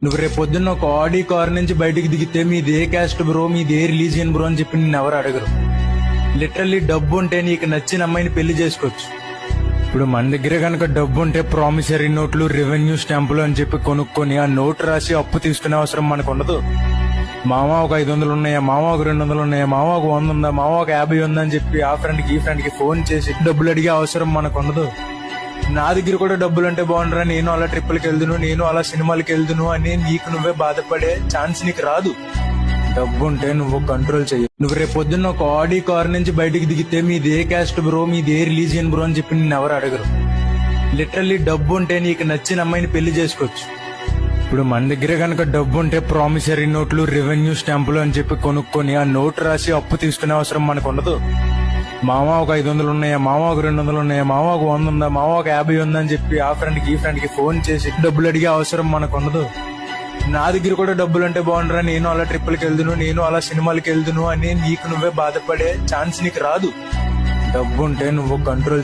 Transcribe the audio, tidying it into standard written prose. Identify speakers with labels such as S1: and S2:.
S1: నువ్వు రేపు పొద్దున్న ఒక ఆడి కార్ నుంచి బయటికి దిగితే మీది ఏ క్యాస్ట్ బ్రో, మీది ఏ రిలీజియన్ బ్రో అని చెప్పి నిన్ను ఎవరు అడగరు. లిటరల్లీ డబ్బు ఉంటే నీకు నచ్చిన అమ్మాయిని పెళ్లి చేసుకోవచ్చు. ఇప్పుడు మన దగ్గర కనుక డబ్బు ఉంటే ప్రామిసరీ నోట్లు, రెవెన్యూ స్టాంపులు అని చెప్పి కొనుక్కొని ఆ నోట్ రాసి అప్పు తీసుకునే అవసరం మనకు ఉండదు. మామ ఒక 500 ఉన్నాయా, మామ ఒక 200 ఉన్నాయా, మామ ఒక 100 ఉందా, మామ ఒక 50 ఉందా అని చెప్పి ఆ ఫ్రెండ్కి ఈ ఫ్రెండ్కి ఫోన్ చేసి డబ్బులు అడిగే అవసరం మనకు ఉండదు. నా దగ్గర కూడా డబ్బులు అంటే బాగుండరా, నేను అలా ట్రిప్పులకి వెళ్దును, నేను అలా సినిమాలకి వెళ్దును అని నీకు నువ్వే బాధపడే ఛాన్స్ నీకు రాదు. డబ్బు ఉంటే నువ్వు కంట్రోల్ చెయ్యి. నువ్వు రేపు పొద్దున్న ఒక ఆడి కార్ నుంచి బయటికి దిగితే మీది ఏ క్యాస్ట్ బ్రో, మీది ఏ రిలీజియన్ బ్రో అని చెప్పి నిన్ను ఎవరు అడగరు. లిటరల్లీ డబ్బు ఉంటే నీకు నచ్చిన అమ్మాయిని పెళ్లి చేసుకోవచ్చు. ఇప్పుడు మన దగ్గర కనుక డబ్బు ఉంటే ప్రామిసరీ నోట్లు, రెవెన్యూ స్టాంపులు అని చెప్పి కొనుక్కొని ఆ నోట్ రాసి అప్పు తీసుకునే అవసరం మనకు ఉండదు. మామ ఒక 500 ఉన్నాయా, మామ ఒక 200 ఉన్నాయా, మామ ఒక 100 ఉందా, మామ ఒక 50 ఉందా అని చెప్పి ఆ ఫ్రెండ్కి ఈ ఫ్రెండ్కి ఫోన్ చేసి డబ్బులు అడిగే అవసరం మనకు ఉండదు. నా దగ్గర కూడా డబ్బులు అంటే బాగుండరా, నేను అలా ట్రిప్పులకి వెళ్దును, నేను అలా సినిమాలకి వెళ్దును అని నీకు నువ్వే బాధపడే ఛాన్స్ నీకు రాదు. డబ్బు ఉంటే నువ్వు కంట్రోల్ చెయ్యి.